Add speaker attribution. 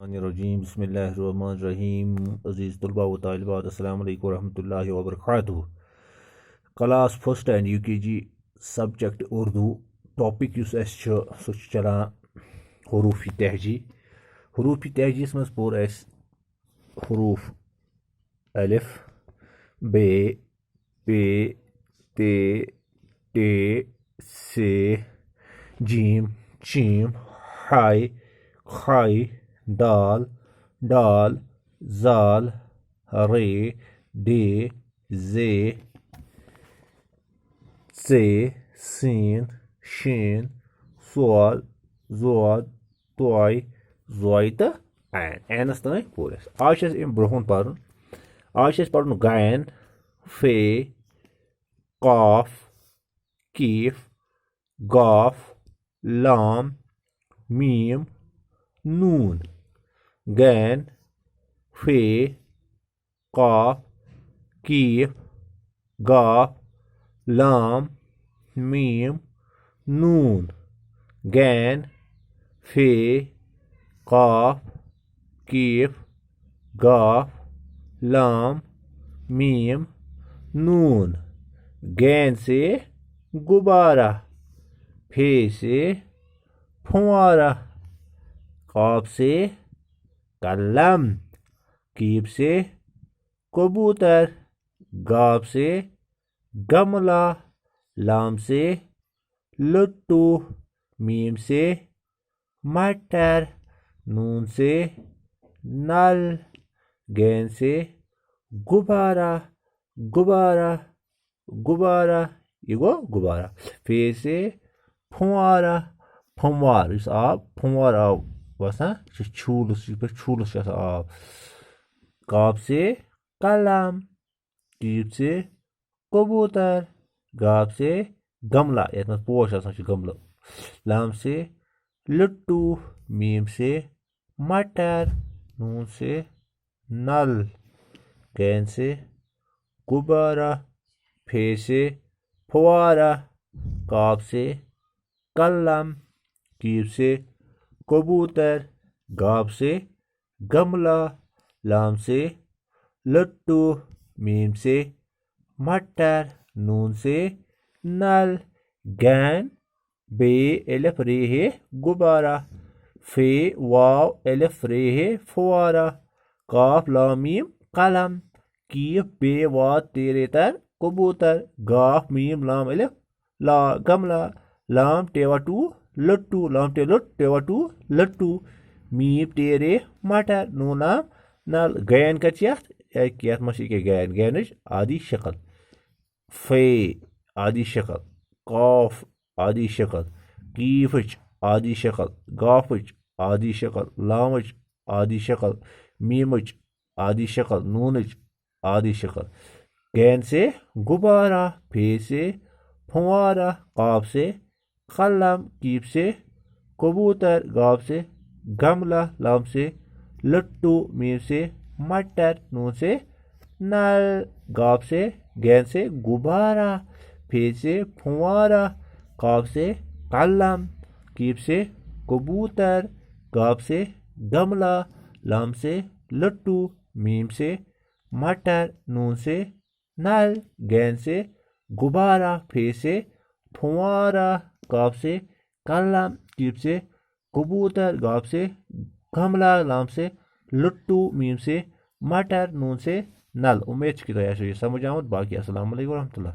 Speaker 1: रजीम बिस्मिल्लाहिर्रहमानिर्रहीम अज़ीज़ तलबा व तालिबात अस्सलामु अलैकुम रहमतुल्लाहि व बरकातुहू। Class first and UKG subject Urdu topic सह चलान हरूफी तहजी। हरूफी तहजीस मज पोर हरूफ अलिफ बे पे ते टे से जीम चीम हाय खाई दाल डाल जाल रे डे जे से सीन शीन सोल जोद तोय जोय तो एनस तक पोर। आज ब्रोहन पर आज पढ़ गैन फे कॉफ कीफ गॉफ लाम मीम नून। गैन फे कॉफ कीफ गाफ लाम मीम नून। गैन फे कॉफ कीफ गाफ लाम मीम नून। गैन से गुब्बारा, फे से फुंवारा, कॉफ से कलम, कीफ से कबूतर, गाफ से गमला, लाम से लट्टू, मीम से मटर, नून से नल। गैन से गुब्बारा गुब्बारा गुब्बारा, ये गो गुब्बारा। फे से फुंवारा फुंवार, इस आब फुंवार आब वसान छूलस छूलस आब। काफ से कलम, कीफ से कबूतर, गाफ से गमला, ये पोश गमला, लाम से लट्टू, मीम से मटर, नून से नल। गैन से गुब्बारा, फे से फुवारा, काफ से कलम, कीफ से कबूतर, गाफ से गमला, लाम से लट्टू, मीम से मटर, नून से नल। गैन बे एलिफ रे है गुब्बारा, फे वाव एलिफ रे है फुवारा, काफ लाम मीम कलम, कीफ बे वाव तेरे तर कबूतर, गाफ मीम लाम एलिफ ला गमला, लाम टेवा टू लट्टू, लाम टे लट टेवा टू लट्टू, मीम तेरे मटर, नून लाम नल। गैन कत मशी के गैन आदि शक्ल। फे आदि शक्ल, कॉफ आदि शक्ल, कीफच आदि शक्ल, गाफच आदि शक्ल, लामच आदि शक्ल, मीमच आदि शक्ल, नूनच आदि शक्ल। गैन से गुब्बारा, फे से फुंवारा, काफ से कलम, कीफ से कबूतर, गाफ से गमला, लाम से लट्टू, मीम से मटर, नून से नल। गाफ से गैन से गुब्बारा, फे से फुंवारा, काफ से कलम, कीफ से कबूतर, गाफ से गमला, लाम से लट्टू, मीम से मटर, नून से नल। गैन से गुब्बारा, फे से फुंवारा, काफ से कलम, कीफ से कबूतर, गाफ से गमला, लाम से लट्टू, मीम से मटर, नून से नल। उम्मीद की तो समझ आमद। बाकी अस्सलाम वालेकुम रहमतुल्लाह।